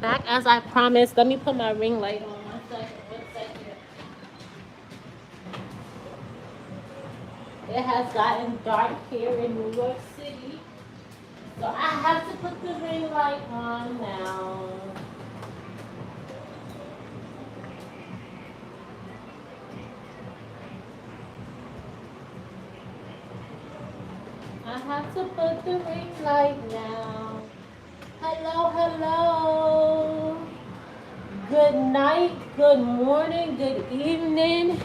back as I promised. Let me put my ring light on 1 second. 1 second. It has gotten dark here in New York City, so I have to put the ring light on now. I have to put the ring light now. Hello, hello. Good night, good morning, good evening.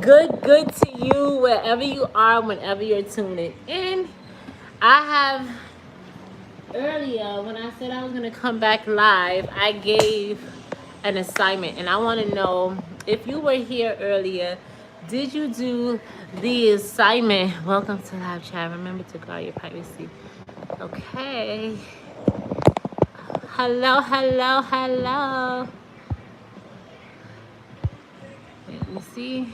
Good to you wherever you are, whenever you're tuning in. I have earlier when I said I was gonna come back live, I gave an assignment, and I want to know if you were here earlier. Did you do the assignment? Welcome to live chat. Remember to guard your privacy. Okay. Hello, hello, hello. Let me see.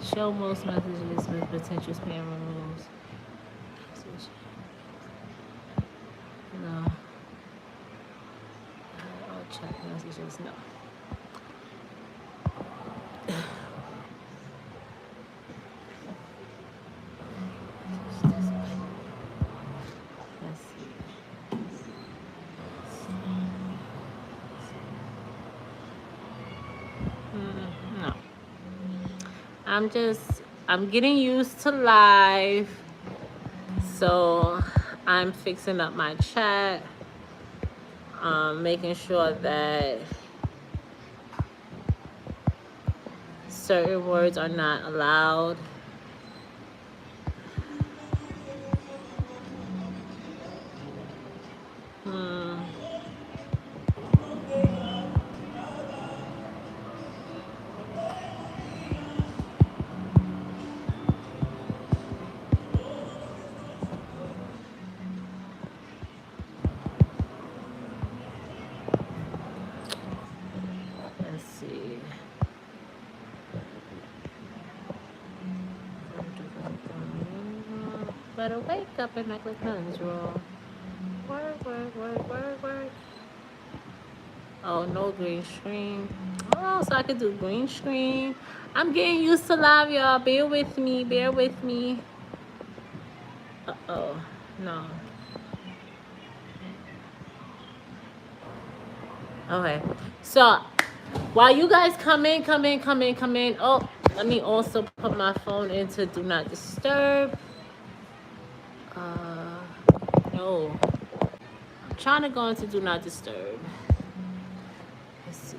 Show most messages with potential spam rules. No. I'll check messages. No. Let's see. No. I'm getting used to live. So I'm fixing up my chat. Making sure that certain words are not allowed. Let's see. Better wake up and act like nothing's wrong. Work. Oh, no green screen. Oh, so I could do green screen. I'm getting used to live, y'all. Bear with me. Uh-oh. No. Okay. So, while you guys come in. Oh, let me also put my phone into Do Not Disturb. No. I'm trying to go into Do Not Disturb. Let's see.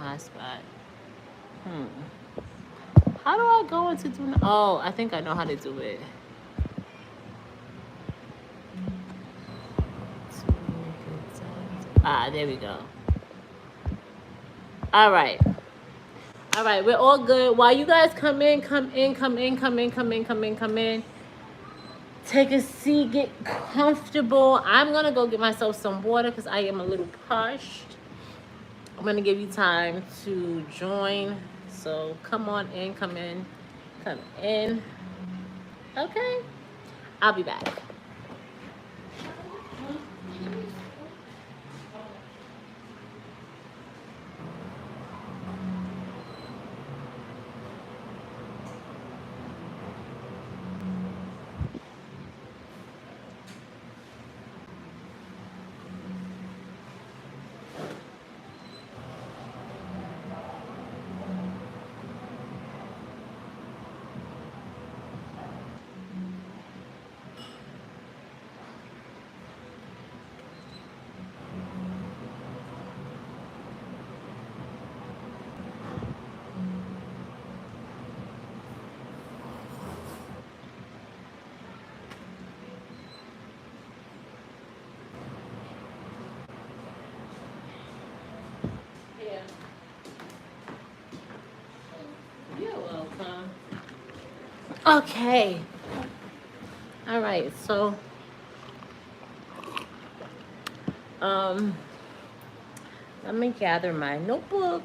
Hotspot. How do I go into Do Not? Oh, I think I know how to do it. There we go. All right, we're all good. While you guys come in. Take a seat, get comfortable. I'm gonna go get myself some water because I am a little parched. I'm gonna give you time to join. So come on in, come in. Okay, I'll be back. Okay. All right. So Um, let me gather my notebook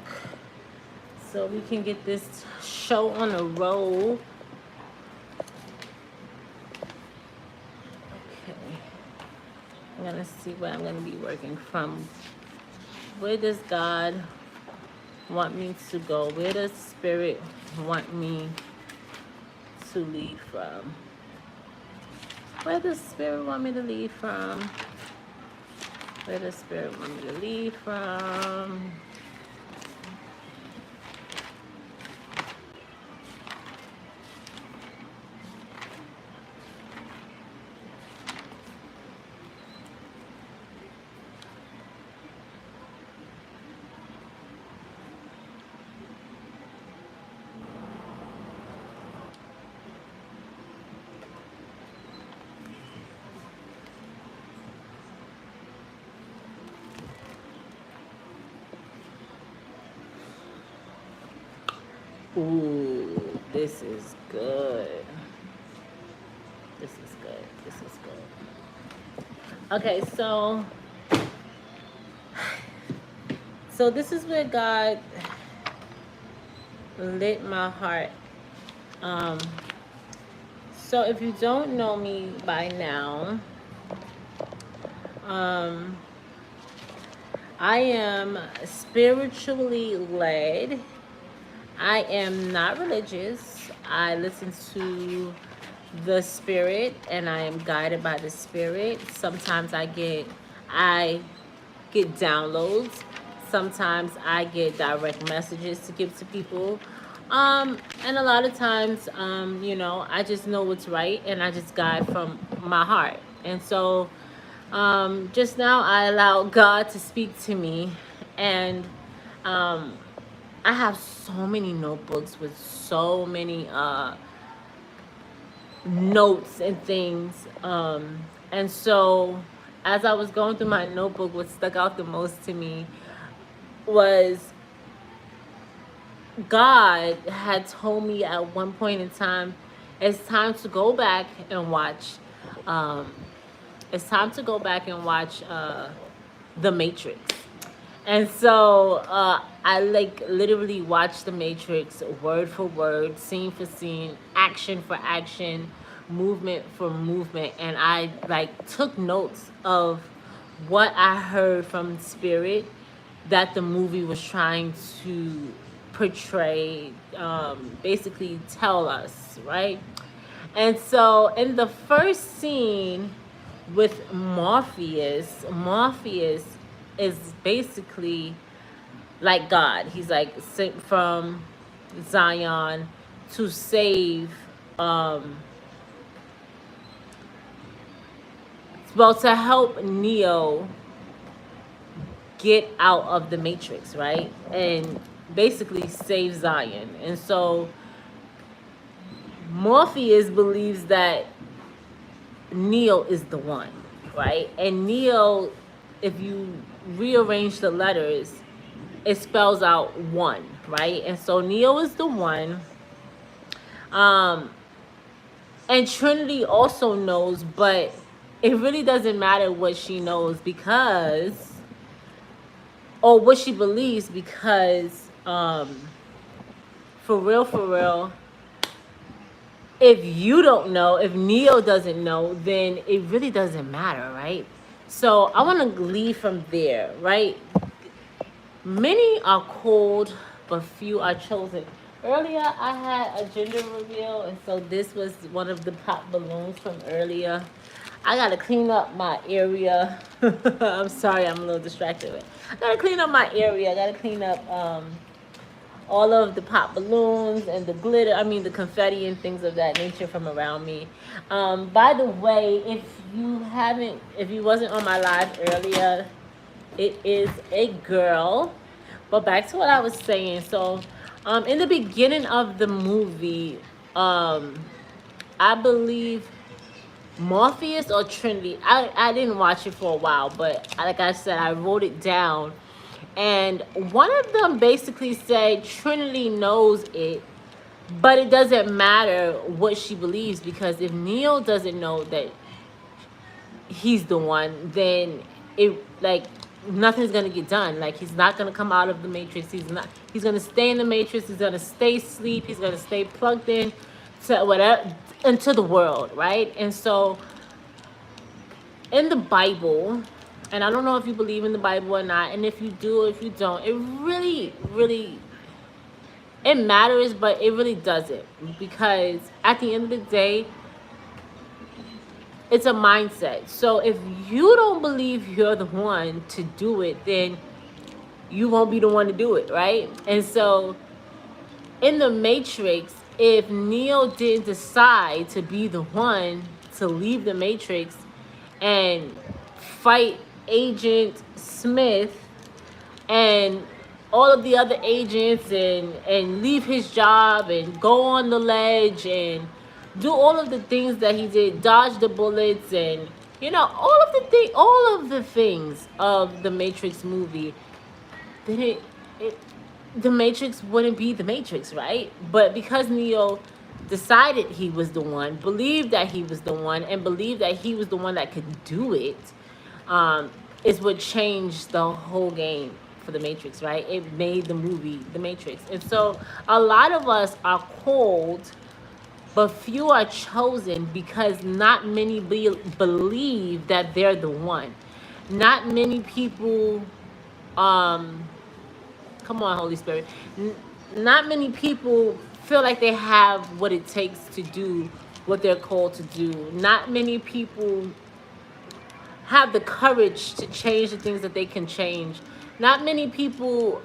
so we can get this show on a roll. Okay. I'm gonna see where I'm gonna be working from. Where does God want me to go? Where does Spirit want me to lead from? Where does Spirit want me to lead from? Where does Spirit want me to lead from? Ooh, this is good. This is good. This is good. Okay, so this is where God lit my heart. So if you don't know me by now, I am spiritually led. I am not religious. I listen to the Spirit and I am guided by the Spirit. Sometimes I get downloads. Sometimes I get direct messages to give to people. And a lot of times, you know, I just know what's right and I just guide from my heart. And so just now I allowed God to speak to me, and I have so many notebooks with so many notes and things. And so as I was going through my notebook, what stuck out the most to me was God had told me at one point in time, it's time to go back and watch. It's time to go back and watch The Matrix. And so I like literally watched The Matrix word for word, scene for scene, action for action, movement for movement, and I like took notes of what I heard from Spirit that the movie was trying to portray, basically tell us, right? And so in the first scene with Morpheus is basically like God. He's like sent from Zion to save, to help Neo get out of the Matrix, right? And basically save Zion. And so Morpheus believes that Neo is the one, right? And Neo, if you rearrange the letters, it spells out one, right? And so Neo is the one. And Trinity also knows, but it really doesn't matter what she knows because, or what she believes, because for real, if you don't know, if Neo doesn't know, then it really doesn't matter, right? So I want to lead from there, right? Many are called, but few are chosen. Earlier, I had a gender reveal, and so this was one of the pop balloons from earlier. I gotta clean up my area. I'm sorry, I'm a little distracted. I gotta clean up my area. I gotta clean up all of the pop balloons and the glitter, the confetti and things of that nature from around me. By the way, if you wasn't on my live earlier, it is a girl. But back to what I was saying. So in the beginning of the movie, I believe Morpheus or Trinity, I didn't watch it for a while, but like I said, I wrote it down. And one of them basically said Trinity knows it, but it doesn't matter what she believes, because if Neo doesn't know that he's the one, then it, like, nothing's gonna get done. Like, he's not gonna come out of the matrix. He's gonna stay in the matrix. He's gonna stay asleep. He's gonna stay plugged in to whatever, into the world, right? And so in the Bible, and I don't know if you believe in the Bible or not, and if you do, if you don't, it really, really, it matters, but it really doesn't, because at the end of the day, it's a mindset. So if you don't believe you're the one to do it, then you won't be the one to do it, right? And so in the Matrix, if Neo didn't decide to be the one to leave the Matrix and fight Agent Smith and all of the other agents, and leave his job and go on the ledge and do all of the things that he did, dodge the bullets, and all of the things of the Matrix movie, then the Matrix wouldn't be the Matrix, right? But because Neo decided he was the one, believed that he was the one, and believed that he was the one that could do it, is what changed the whole game for the Matrix, right? It made the movie The Matrix. And so a lot of us are called, but few are chosen, because not many believe that they're the one. Not many people, come on, Holy Spirit. Not many people feel like they have what it takes to do what they're called to do. Not many people have the courage to change the things that they can change. Not many people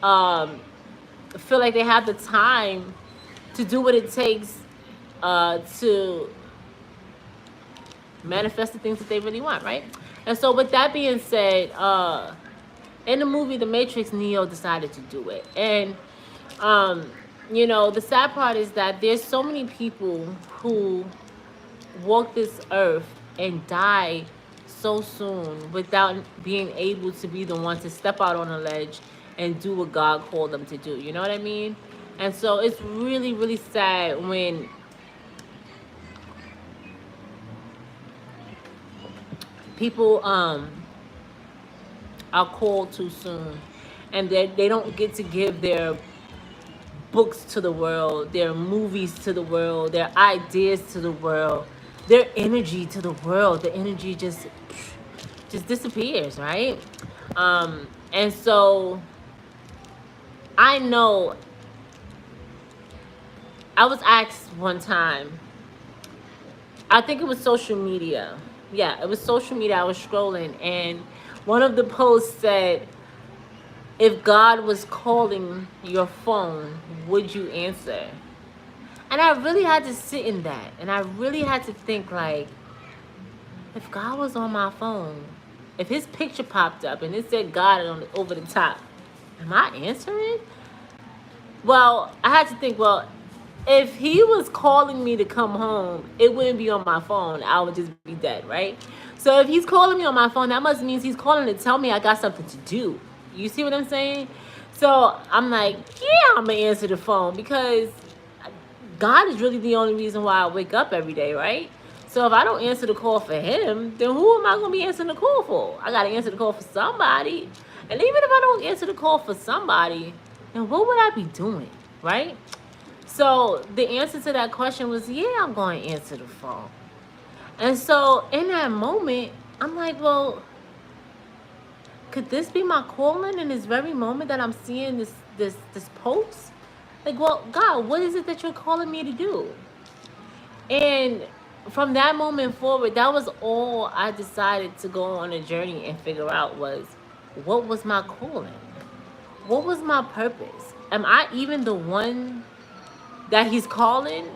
feel like they have the time to do what it takes to manifest the things that they really want, right? And so with that being said, in the movie The Matrix, Neo decided to do it. And the sad part is that there's so many people who walk this earth and die so soon without being able to be the one to step out on a ledge and do what God called them to do. You know what I mean? And so it's really, really sad when people are called too soon, and they don't get to give their books to the world, their movies to the world, their ideas to the world, their energy to the world. The energy just disappears, right? And so I know I was asked one time, I think it was social media. Yeah, it was social media. I was scrolling, and one of the posts said, if God was calling your phone, would you answer? And I really had to sit in that. And I really had to think, like, if God was on my phone, if his picture popped up and it said God over the top, am I answering? Well, I had to think, well, if he was calling me to come home, it wouldn't be on my phone. I would just be dead, right? So if he's calling me on my phone, that must mean he's calling to tell me I got something to do. You see what I'm saying? So I'm like, yeah, I'm going to answer the phone, because God is really the only reason why I wake up every day, right? So if I don't answer the call for him, then who am I going to be answering the call for? I got to answer the call for somebody. And even if I don't answer the call for somebody, then what would I be doing, right? So the answer to that question was, yeah, I'm going to answer the phone. And so in that moment, I'm like, well, could this be my calling in this very moment that I'm seeing this post? Like, well, God, what is it that you're calling me to do? And from that moment forward, that was all I decided to go on a journey and figure out was, what was my calling? What was my purpose? Am I even the one that he's calling?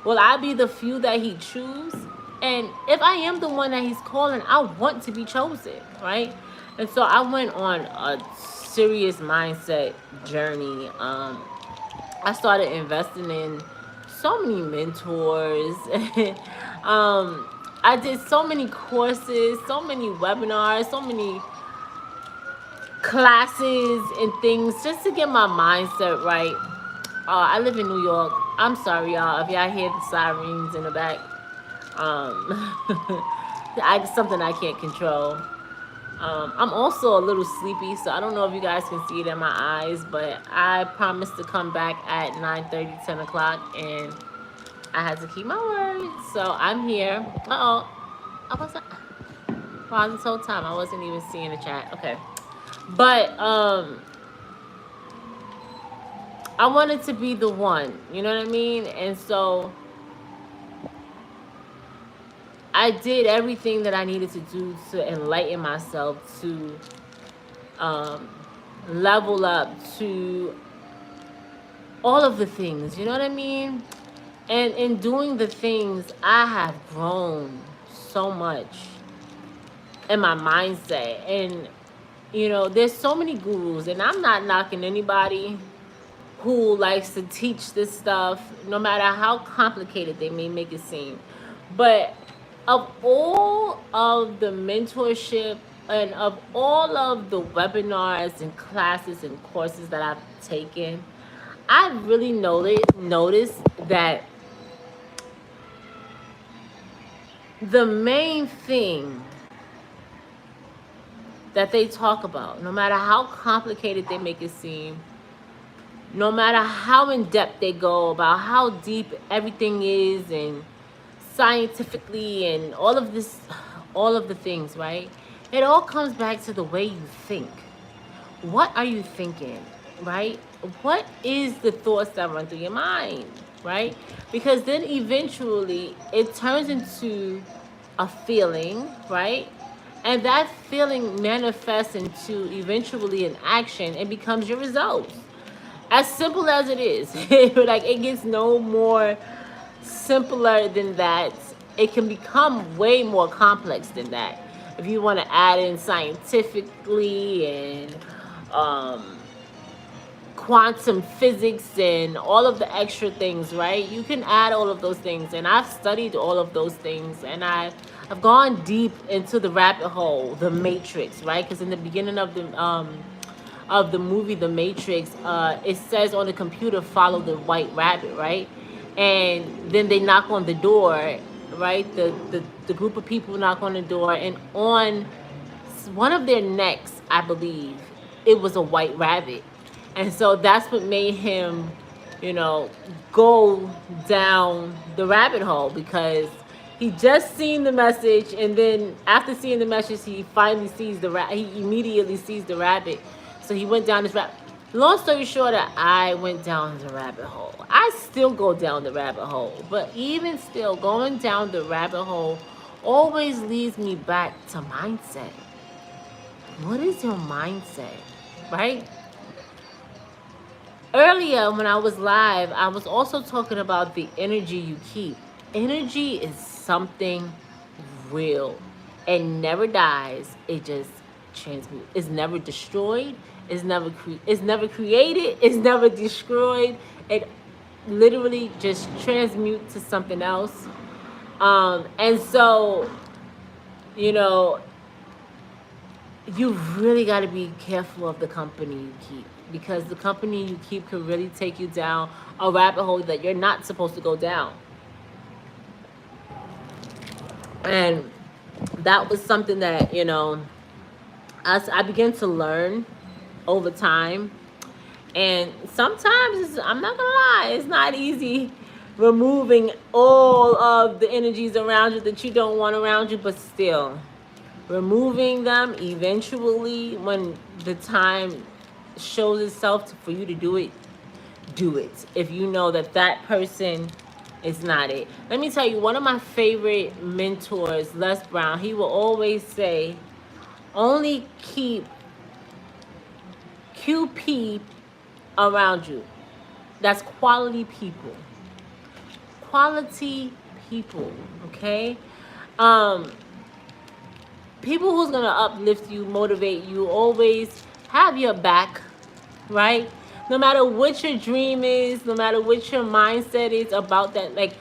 Will I be the few that he choose? And if I am the one that he's calling, I want to be chosen, right? And so I went on a serious mindset journey. I started investing in so many mentors. I did so many courses, so many webinars, so many classes and things just to get my mindset right. I live in New York. I'm sorry, y'all, if y'all hear the sirens in the back. Something I can't control. I'm also a little sleepy, so I don't know if you guys can see it in my eyes, but I promised to come back at 9:30, 10 o'clock, and I had to keep my word. So I'm here. Uh-oh. I wasn't... Wow, this whole time I wasn't even seeing the chat. Okay. But I wanted to be the one. You know what I mean? And so I did everything that I needed to do to enlighten myself, to um, level up, to all of the things. You know what I mean? And in doing the things, I have grown so much in my mindset. And, you know, there's so many gurus, and I'm not knocking anybody who likes to teach this stuff, no matter how complicated they may make it seem. But of all of the mentorship and of all of the webinars and classes and courses that I've taken, I really noticed that the main thing that they talk about, no matter how complicated they make it seem, no matter how in depth they go about how deep everything is and scientifically and all of this, all of the things, right? It all comes back to the way you think. What are you thinking, right? What is the thoughts that run through your mind, right? Because then eventually it turns into a feeling, right? And that feeling manifests into eventually an action and becomes your results. As simple as it is. Like, it gets no more simpler than that. It can become way more complex than that. If you want to add in scientifically and quantum physics and all of the extra things, right? You can add all of those things. And I've studied all of those things. And I've gone deep into the rabbit hole, the matrix, right? Because in the beginning of the movie The Matrix, it says on the computer, follow the white rabbit, right? And then they knock on the door, right? The group of people knock on the door, and on one of their necks, I believe, it was a white rabbit. And so that's what made him, you know, go down the rabbit hole, because he just seen the message, and then after seeing the message, he finally sees he immediately sees the rabbit. So he went down this rabbit. Long story short, I went down the rabbit hole. I still go down the rabbit hole. But even still, going down the rabbit hole always leads me back to mindset. What is your mindset, right? Earlier, when I was live, I was also talking about the energy you keep. Energy is something real. It never dies. It just transmutes. It's never destroyed. It's never created. It's never destroyed. It literally just transmutes to something else. And so, you know, you really got to be careful of the company you keep, because the company you keep can really take you down a rabbit hole that you're not supposed to go down. And that was something that, you know, as I began to learn over time. And sometimes, I'm not gonna lie, it's not easy removing all of the energies around you that you don't want around you, but still removing them eventually, when the time shows itself for you to do it, do it. If you know that that person is not it. Let me tell you, one of my favorite mentors, Les Brown, he will always say, only keep QP around you. That's quality people. Quality people, okay? People who's gonna uplift you, motivate you, always have your back, right? No matter what your dream is, no matter what your mindset is about that, like,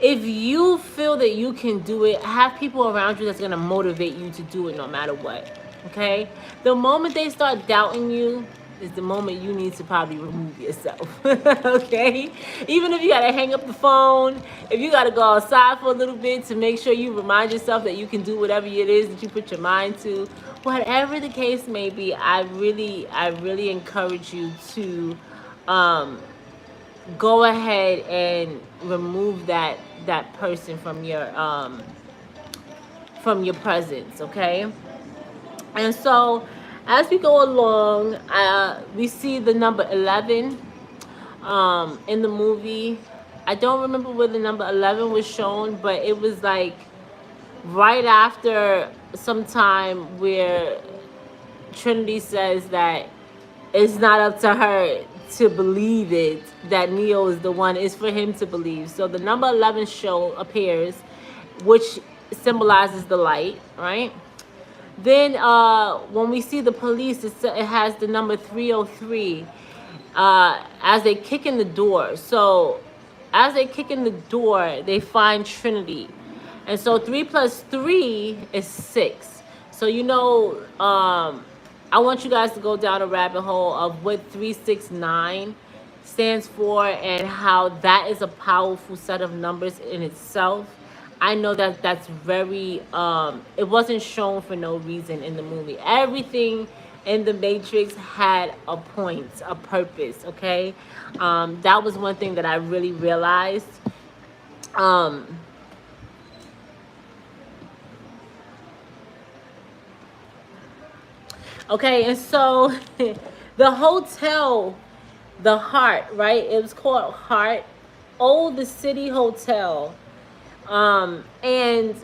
if you feel that you can do it, have people around you that's gonna motivate you to do it no matter what, okay? The moment they start doubting you, is the moment you need to probably remove yourself. Okay? Even if you gotta hang up the phone, if you gotta go outside for a little bit to make sure you remind yourself that you can do whatever it is that you put your mind to, whatever the case may be, I really encourage you to go ahead and remove that person from your presence, okay? And so as we go along, we see the number 11 in the movie. I don't remember where the number 11 was shown, but it was like right after some time where Trinity says that it's not up to her to believe it, that Neo is the one. It's for him to believe. So the number 11 show appears, which symbolizes the light, right? Then when we see the police, it has the number 303 as they kick in the door. So as they kick in the door, they find Trinity. And so 3 plus 3 is 6. So, you know, I want you guys to go down a rabbit hole of what 369 stands for and how that is a powerful set of numbers in itself. I know that that's very, it wasn't shown for no reason in the movie. Everything in the Matrix had a point, a purpose, okay? That was one thing that I really realized. Okay, and so the hotel, the Heart, right? It was called Heart, the City Hotel. And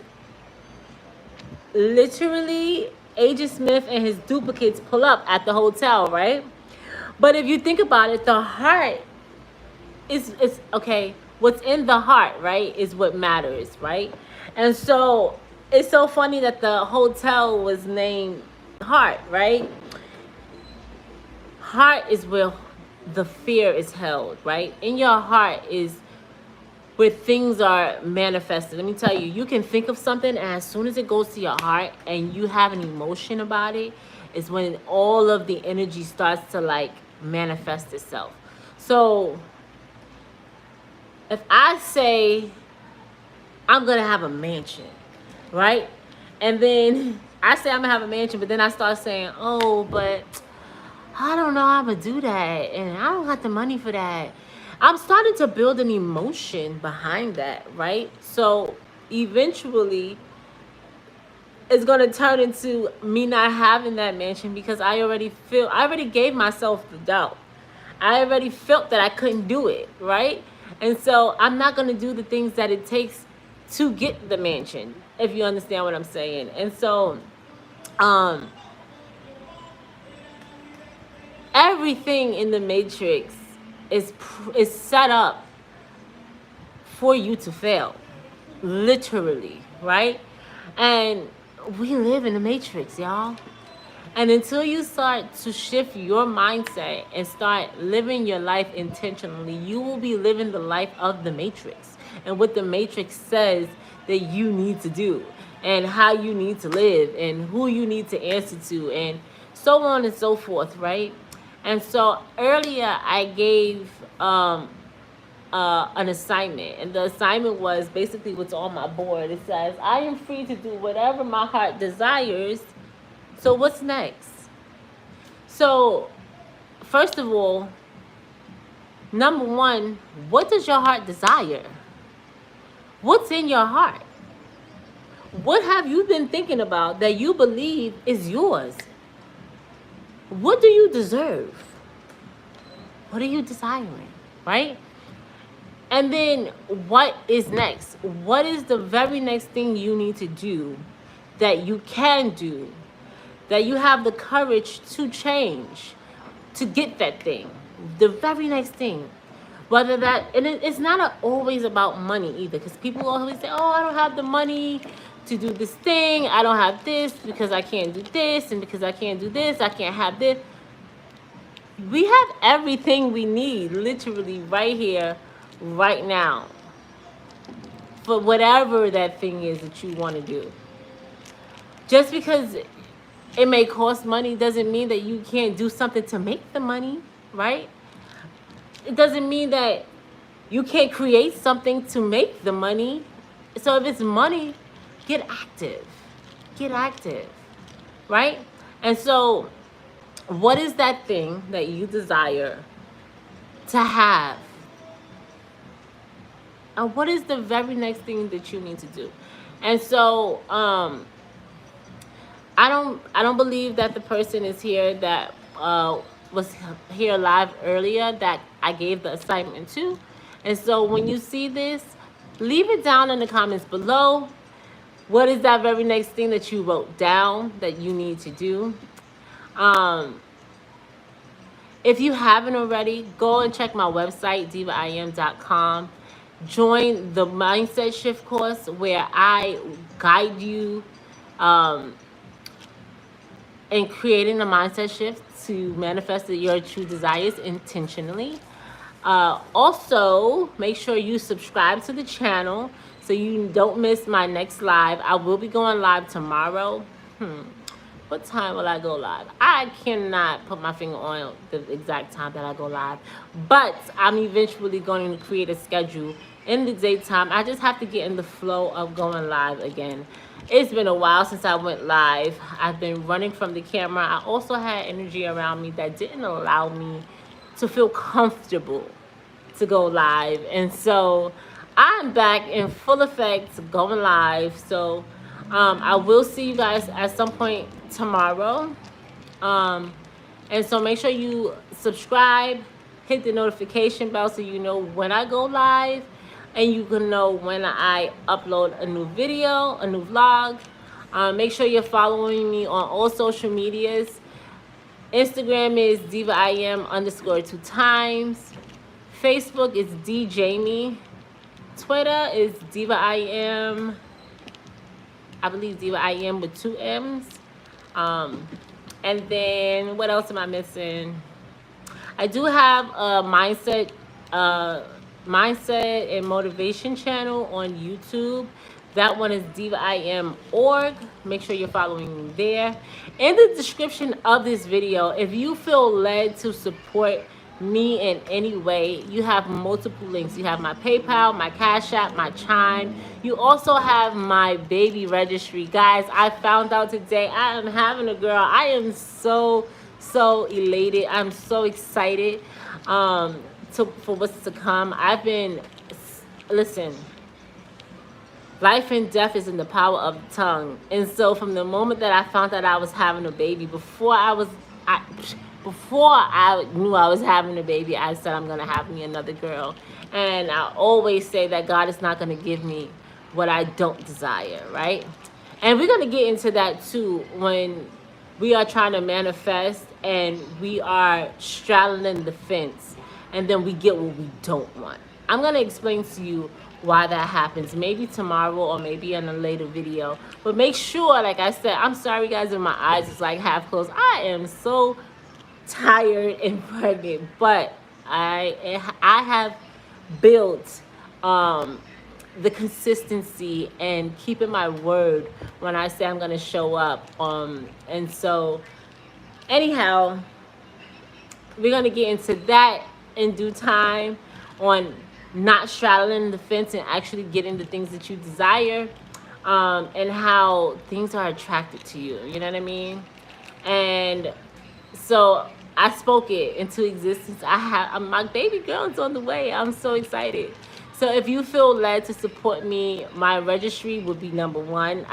literally, Agent Smith and his duplicates pull up at the hotel, right? But if you think about it, the heart is okay. What's in the heart, right, is what matters, right? And so it's so funny that the hotel was named Heart, right? Heart is where the fear is held, right? In your heart is where things are manifested. Let me tell you, you can think of something, and as soon as it goes to your heart and you have an emotion about it, is when all of the energy starts to like manifest itself. So if I say I'm gonna have a mansion, right? And then I say I'm gonna have a mansion, but then I start saying, oh, but I don't know how I'm gonna do that, and I don't have the money for that. I'm starting to build an emotion behind that, right? So eventually it's gonna turn into me not having that mansion because I already gave myself the doubt. I already felt that I couldn't do it, right? And so I'm not gonna do the things that it takes to get the mansion, if you understand what I'm saying. And so everything in the Matrix is set up for you to fail, literally, right? And we live in the Matrix, y'all. And until you start to shift your mindset and start living your life intentionally, you will be living the life of the Matrix and what the Matrix says that you need to do and how you need to live and who you need to answer to and so on and so forth, right? And so earlier I gave an assignment, and the assignment was basically what's on my board. It says, I am free to do whatever my heart desires. So what's next? So first of all, number one, what does your heart desire? What's in your heart? What have you been thinking about that you believe is yours? What do you deserve? What are you desiring, right? And then what is next? What is the very next thing you need to do that you can do, that you have the courage to change, to get that thing, the very next thing? Whether that, and it's not always about money either, because people always say, oh, I don't have the money to do this thing. I don't have this because I can't do this, and because I can't do this, I can't have this. We have everything we need, literally right here, right now, for whatever that thing is that you want to do. Just because it may cost money. Doesn't mean that you can't do something to make the money, right? It doesn't mean that you can't create something to make the money. So if it's money, get active. Get active, right? And so, what is that thing that you desire to have? And what is the very next thing that you need to do? And so, I don't believe that the person is here that was here live earlier that I gave the assignment to. And so when you see this, leave it down in the comments below. What is that very next thing that you wrote down that you need to do? If you haven't already, go and check my website, divaiam.com. Join the Mindset Shift course where I guide you in creating a mindset shift to manifest your true desires intentionally. Also, make sure you subscribe to the channel so you don't miss my next live. I will be going live tomorrow. What time will I go live? I cannot put my finger on the exact time that I go live, but I'm eventually going to create a schedule in the daytime. I just have to get in the flow of going live again. It's been a while since I went live. I've been running from the camera. I also had energy around me that didn't allow me to feel comfortable to go live. And so I'm back in full effect going live. So I will see you guys at some point tomorrow. And so make sure you subscribe, hit the notification bell so you know when I go live, and you can know when I upload a new video, a new vlog. Make sure you're following me on all social medias. Instagram is Divaiam_2 Facebook is DJamie. Twitter is Divaiam. I believe Divaiam with 2 M's. And then what else am I missing? I do have a mindset and motivation channel on YouTube. That one is divaiam.org. Make sure you're following me there. In the description of this video, if you feel led to support me in any way, you have multiple links. You have my PayPal, my Cash App, my Chime. You also have my baby registry. Guys, I found out today I am having a girl. I am so elated. I'm so excited for what's to come. Listen, life and death is in the power of the tongue. And so from the moment that I found that I was having a baby, before I knew I was having a baby, I said I'm going to have me another girl. And I always say that God is not going to give me what I don't desire, right? And we're going to get into that too when we are trying to manifest and we are straddling the fence and then we get what we don't want. I'm going to explain to you why that happens, maybe tomorrow or maybe in a later video. But make sure, like I said, I'm sorry guys if my eyes is like half closed. I am so tired and pregnant, but I have built the consistency and keeping my word when I say I'm going to show up. And so anyhow, we're going to get into that in due time on not straddling the fence and actually getting the things that you desire, and how things are attracted to you. You know what I mean? And so I spoke it into existence. My baby girl's on the way. I'm so excited. So if you feel led to support me, my registry would be #1.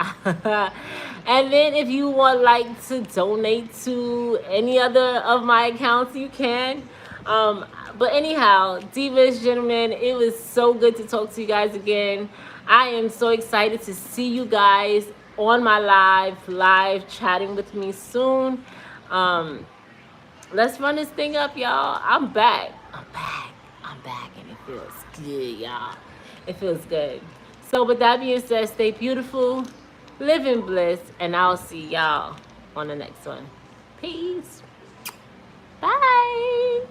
And then if you would like to donate to any other of my accounts, you can. But anyhow, Divas, gentlemen, it was so good to talk to you guys again. I am so excited to see you guys on my live chatting with me soon. Let's run this thing up, y'all. I'm back, and it feels good, y'all. It feels good. So with that being said, stay beautiful, live in bliss, and I'll see y'all on the next one. Peace. Bye.